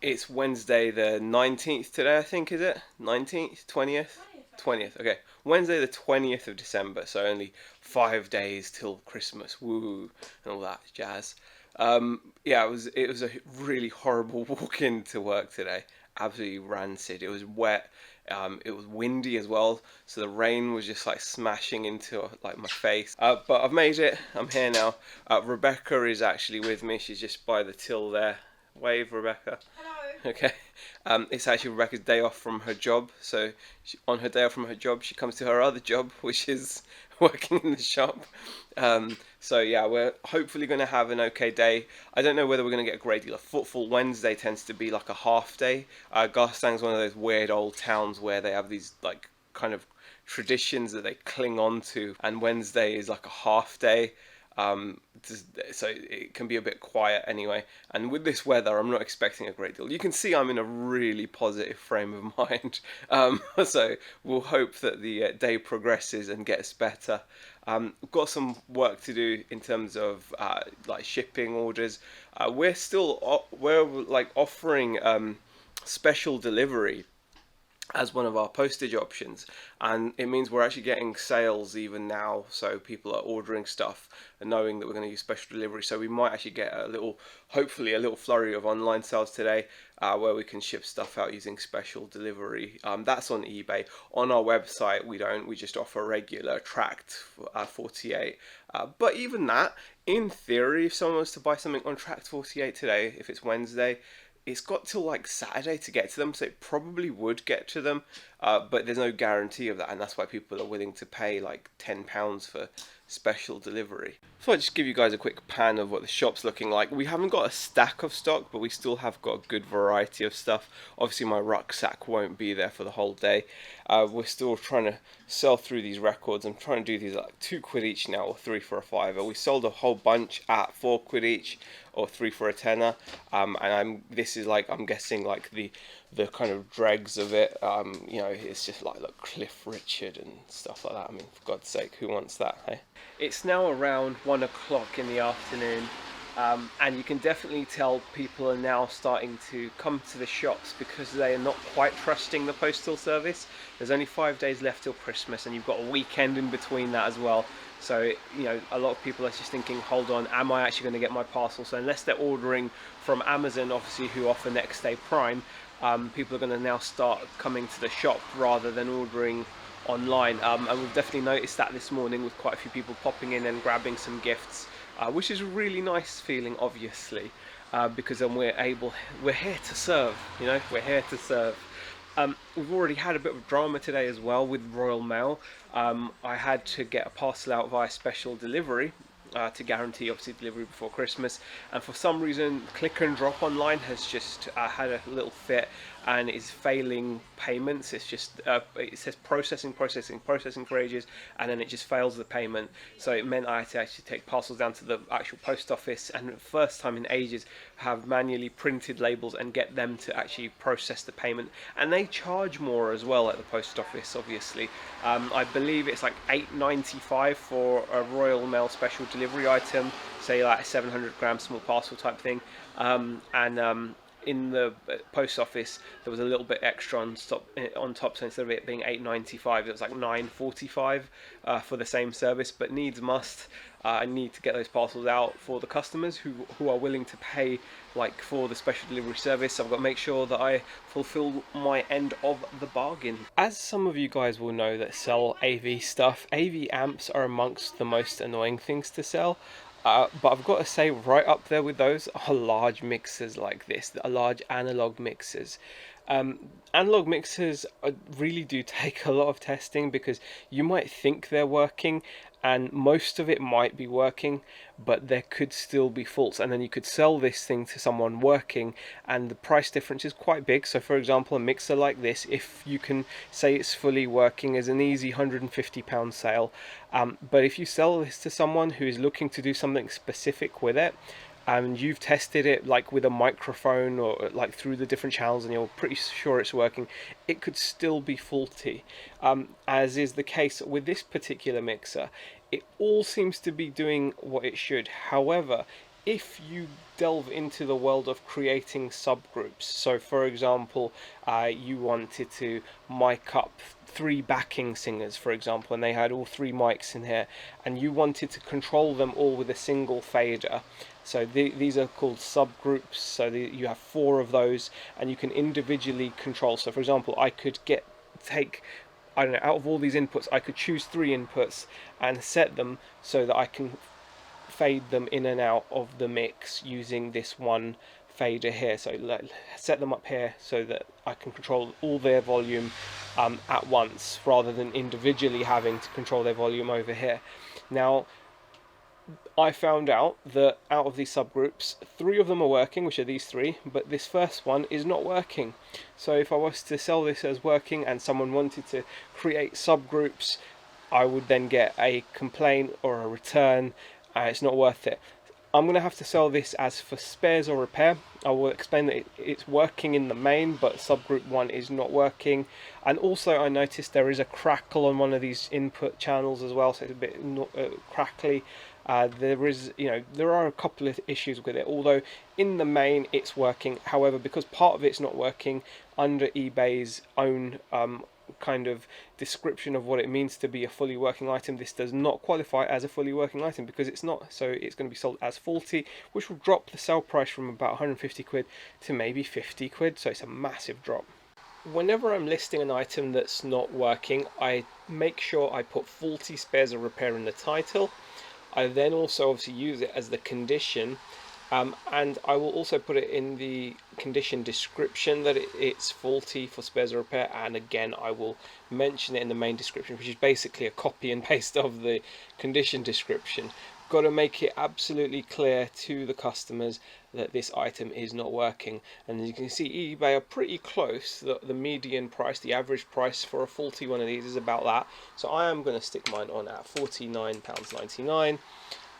It's Wednesday the 19th today, I think, is it? 19th? 20th? 20th, okay. Wednesday the 20th of December, so only 5 days till Christmas. Woo, and all that jazz. Yeah, it was a really horrible walk into work today. Absolutely rancid. It was wet. It was windy as well, so the rain was just like smashing into like my face. But I've made it. I'm here now. Rebecca is actually with me. She's just by the till there. Wave, Rebecca. Okay. It's actually Rebecca's day off from her job. So on her day off from her job, she comes to her other job, which is working in the shop. So yeah, we're hopefully going to have an okay day. I don't know whether we're going to get a great deal of footfall. Wednesday tends to be like a half day. Garstang's one of those weird old towns where they have these like kind of traditions that they cling on to, and Wednesday is like a half day. Um, so it can be a bit quiet anyway. And with this weather, I'm not expecting a great deal. You can see I'm in a really positive frame of mind. So we'll hope that the day progresses and gets better. We've got some work to do in terms of like shipping orders. We're like offering special delivery as one of our postage options, and it means we're actually getting sales even now, so people are ordering stuff and knowing that we're going to use special delivery, so we might actually get hopefully a little flurry of online sales today, where we can ship stuff out using special delivery. That's on eBay. On our website we just offer regular tracked 48, but even that, in theory, if someone was to buy something on tracked 48 today, if it's Wednesday, it's got till like Saturday to get to them, so it probably would get to them, but there's no guarantee of that, and that's why people are willing to pay like £10 for special delivery. So I'll just give you guys a quick pan of what the shop's looking like. We haven't got a stack of stock, but we still have got a good variety of stuff. Obviously my rucksack won't be there for the whole day. We're still trying to sell through these records. I'm trying to do these at like £2 each now, or 3 for a fiver. We sold a whole bunch at £4 each, or 3 for a tenner. This is like, I'm guessing like the kind of dregs of it. It's just like look, Cliff Richard and stuff like that. I mean, for God's sake, who wants that, hey? It's now around 1 o'clock in the afternoon, and you can definitely tell people are now starting to come to the shops because they are not quite trusting the postal service. There's only 5 days left till Christmas, and you've got a weekend in between that as well. So, a lot of people are just thinking, hold on, am I actually going to get my parcel? So unless they're ordering from Amazon, obviously, who offer next day Prime, people are going to now start coming to the shop rather than ordering online. And we've definitely noticed that this morning with quite a few people popping in and grabbing some gifts, which is a really nice feeling, obviously, because then we're here to serve, we're here to serve. We've already had a bit of drama today as well with Royal Mail. I had to get a parcel out via special delivery to guarantee obviously delivery before Christmas, and for some reason Click and Drop Online has just had a little fit and is failing payments. It's just it says processing for ages, and then it just fails the payment. So it meant I had to actually take parcels down to the actual post office, and for the first time in ages have manually printed labels and get them to actually process the payment. And they charge more as well at the post office, obviously. I believe it's like £8.95 for a Royal Mail special delivery item, say like a 700-gram small parcel type thing, in the post office there was a little bit extra on top, so instead of it being £8.95 it was like £9.45 for the same service. But needs must, I need to get those parcels out for the customers who are willing to pay like for the special delivery service. So I've got to make sure that I fulfill my end of the bargain. As some of you guys will know that sell AV stuff, AV amps are amongst the most annoying things to sell. But I've got to say, right up there with those are large mixers like this, large analog mixers. Analog mixers really do take a lot of testing, because you might think they're working and most of it might be working, but there could still be faults, and then you could sell this thing to someone working and the price difference is quite big. So for example, a mixer like this, if you can say it's fully working, is an easy £150 sale, but if you sell this to someone who is looking to do something specific with it, and you've tested it like with a microphone or like through the different channels and you're pretty sure it's working, it could still be faulty, as is the case with this particular mixer. It all seems to be doing what it should. However, if you delve into the world of creating subgroups. So for example, you wanted to mic up 3 backing singers, for example, and they had all 3 mics in here, and you wanted to control them all with a single fader. So these are called subgroups. So you have 4 of those, and you can individually control. So for example, I could take, I don't know, out of all these inputs, I could choose 3 inputs and set them so that I can fade them in and out of the mix using this one fader here. So set them up here so that I can control all their volume at once, rather than individually having to control their volume over here. Now, I found out that out of these subgroups, 3 of them are working, which are these 3, but this first one is not working. So if I was to sell this as working and someone wanted to create subgroups, I would then get a complaint or a return. It's not worth it. I'm going to have to sell this as for spares or repair. I will explain that it's working in the main, but subgroup 1 is not working. And also I noticed there is a crackle on one of these input channels as well, so it's a bit crackly. There are a couple of issues with it, although in the main it's working. However, because part of it's not working, under eBay's own kind of description of what it means to be a fully working item, this does not qualify as a fully working item because it's not. So it's going to be sold as faulty, which will drop the sell price from about 150 quid to maybe 50 quid. So it's a massive drop. Whenever I'm listing an item that's not working, I make sure I put faulty, spares or repair in the title. I then also obviously use it as the condition, and I will also put it in the condition description that it's faulty for spares or repair, and again I will mention it in the main description, which is basically a copy and paste of the condition description. Got to make it absolutely clear to the customers that this item is not working. And as you can see, eBay are pretty close. The median price, the average price for a faulty one of these is about that. So I am going to stick mine on at £49.99.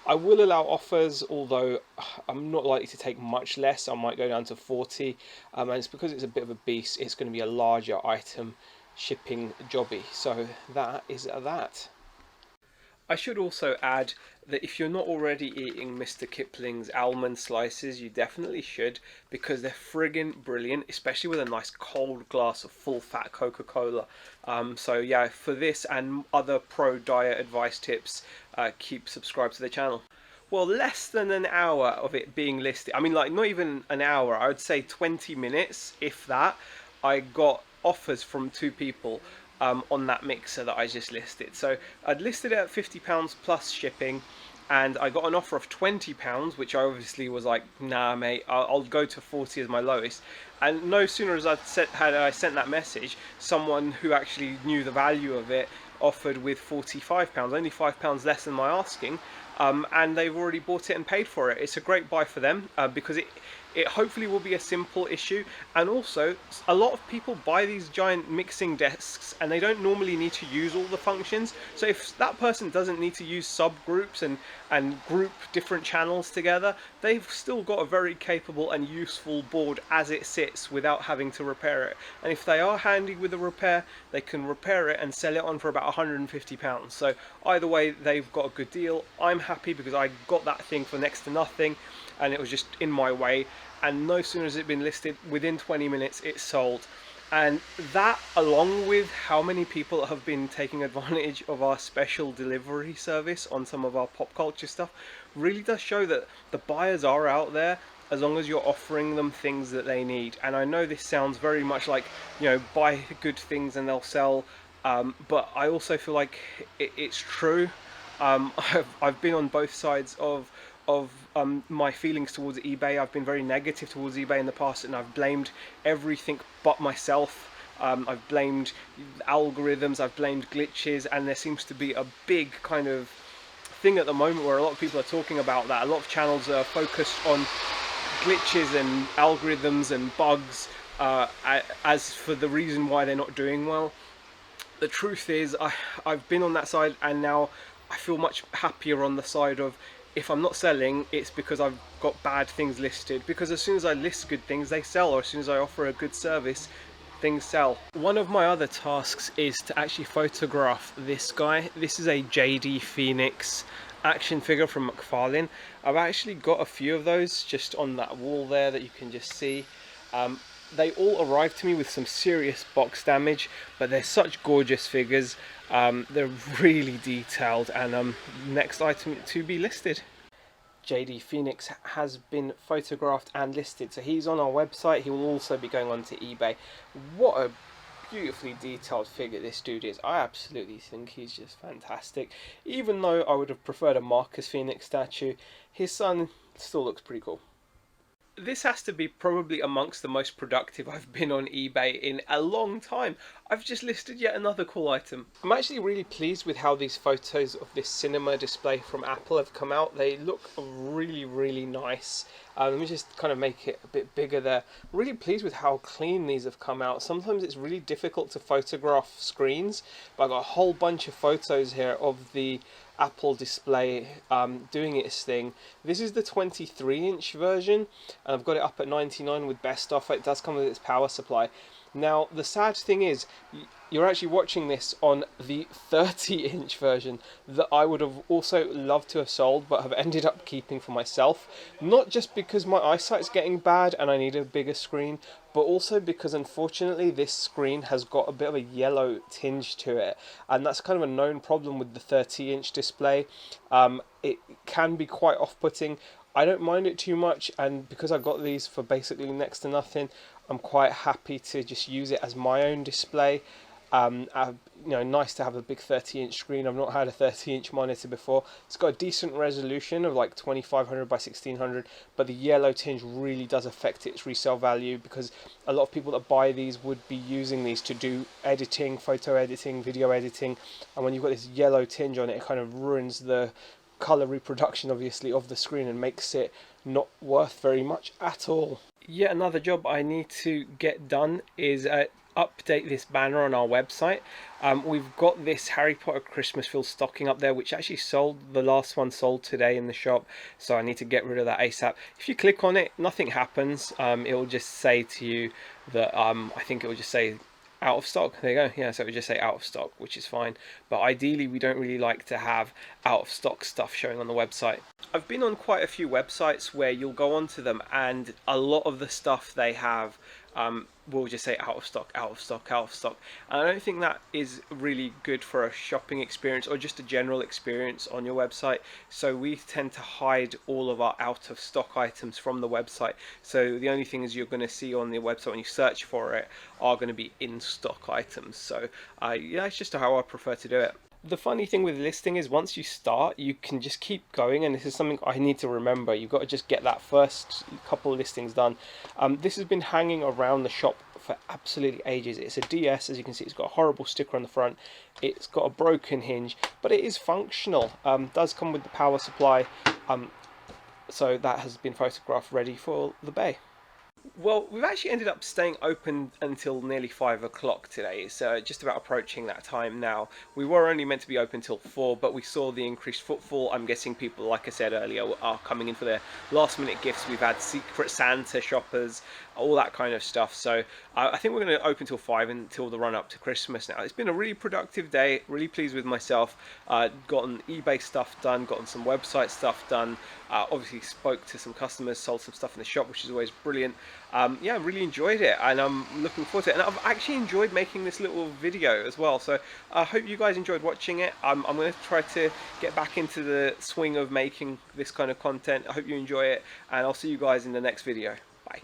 I will allow offers, although I'm not likely to take much less. I might go down to 40, and it's because it's a bit of a beast. It's going to be a larger item shipping jobby. So that is that. I should also add that if you're not already eating Mr. Kipling's almond slices, you definitely should, because they're friggin' brilliant, especially with a nice cold glass of full-fat Coca-Cola. So yeah, for this and other pro diet advice tips, keep subscribed to the channel. Well, less than an hour of it being listed, I mean, like, not even an hour, I would say 20 minutes, if that, I got offers from 2 people on that mixer that I just listed. So I'd listed it at £50 plus shipping, and I got an offer of £20, which I obviously was like, nah mate, I'll go to 40 as my lowest. And no sooner as I sent that message, someone who actually knew the value of it offered with £45, only £5 less than my asking, and they've already bought it and paid for it. It's a great buy for them, because it hopefully will be a simple issue. And also, a lot of people buy these giant mixing desks and they don't normally need to use all the functions. So if that person doesn't need to use subgroups and group different channels together, they've still got a very capable and useful board as it sits without having to repair it. And if they are handy with the repair, they can repair it and sell it on for about £150. So either way, they've got a good deal. I'm happy because I got that thing for next to nothing, and it was just in my way, and no sooner has it been listed, within 20 minutes it's sold. And that, along with how many people have been taking advantage of our special delivery service on some of our pop culture stuff, really does show that the buyers are out there, as long as you're offering them things that they need. And I know this sounds very much like, you know, buy good things and they'll sell, but I also feel like it's true. I've been on both sides of my feelings towards eBay. I've been very negative towards eBay in the past, and I've blamed everything but myself. I've blamed algorithms, I've blamed glitches, and there seems to be a big kind of thing at the moment where a lot of people are talking about that. A lot of channels are focused on glitches and algorithms and bugs as for the reason why they're not doing well. The truth is, I've been on that side, and now I feel much happier on the side of, if I'm not selling, it's because I've got bad things listed. Because as soon as I list good things, they sell, or as soon as I offer a good service, things sell. One of my other tasks is to actually photograph this guy. This is a JD Phoenix action figure from McFarlane. I've actually got a few of those just on that wall there that you can just see. They all arrived to me with some serious box damage, but they're such gorgeous figures. They're really detailed, and next item to be listed. JD Phoenix has been photographed and listed, so he's on our website. He will also be going on to eBay. What a beautifully detailed figure this dude is. I absolutely think he's just fantastic. Even though I would have preferred a Marcus Phoenix statue, his son still looks pretty cool. This has to be probably amongst the most productive I've been on eBay in a long time. I've just listed yet another cool item. I'm actually really pleased with how these photos of this cinema display from Apple have come out. They look really, really nice. Let me just kind of make it a bit bigger there. Really pleased with how clean these have come out. Sometimes it's really difficult to photograph screens, but I've got a whole bunch of photos here of the Apple display doing its thing. This is the 23-inch version, and I've got it up at 99 with best offer. It does come with its power supply. Now, the sad thing is, you're actually watching this on the 30-inch version that I would have also loved to have sold, but have ended up keeping for myself. Not just because my eyesight's getting bad and I need a bigger screen, but also because unfortunately this screen has got a bit of a yellow tinge to it, and that's kind of a known problem with the 30-inch display. It can be quite off-putting. I don't mind it too much, and because I got these for basically next to nothing, I'm quite happy to just use it as my own display. Nice to have a big 30-inch screen. I've not had a 30-inch monitor before. It's got a decent resolution of like 2500 by 1600, but the yellow tinge really does affect its resale value, because a lot of people that buy these would be using these to do editing, photo editing, video editing, and when you've got this yellow tinge on it, it kind of ruins the color reproduction obviously of the screen and makes it not worth very much at all. Yet another job I need to get done is update this banner on our website. We've got this Harry Potter Christmas Field stocking up there, which actually sold. The last one sold today in the shop, so I need to get rid of that ASAP. If you click on it, nothing happens. It will just say to you that I think it will just say out of stock. There you go. Yeah, so it would just say out of stock, which is fine, but ideally we don't really like to have out of stock stuff showing on the website. I've been on quite a few websites where you'll go onto them and a lot of the stuff they have will just say out of stock, out of stock, out of stock, and I don't think that is really good for a shopping experience or just a general experience on your website. So we tend to hide all of our out of stock items from the website, so the only things you're going to see on the website when you search for it are going to be in stock items. So yeah, it's just how I prefer to do it. The funny thing with listing is once you start, you can just keep going, and this is something I need to remember. You've got to just get that first couple of listings done. This has been hanging around the shop for absolutely ages. It's a DS, as you can see. It's got a horrible sticker on the front. It's got a broken hinge, but it is functional. Does come with the power supply, so that has been photographed ready for the bay. Well, we've actually ended up staying open until nearly 5 o'clock today. It's just about approaching that time now. We were only meant to be open till 4, but we saw the increased footfall. I'm guessing people, like I said earlier, are coming in for their last minute gifts. We've had Secret Santa shoppers, all that kind of stuff. So I think we're going to open till 5 until the run up to Christmas now. It's been a really productive day, really pleased with myself. Gotten eBay stuff done, gotten some website stuff done. Obviously spoke to some customers, sold some stuff in the shop, which is always brilliant. Yeah, I really enjoyed it, and I'm looking forward to it. And I've actually enjoyed making this little video as well, so I hope you guys enjoyed watching it. I'm going to try to get back into the swing of making this kind of content. I hope you enjoy it, and I'll see you guys in the next video. Bye.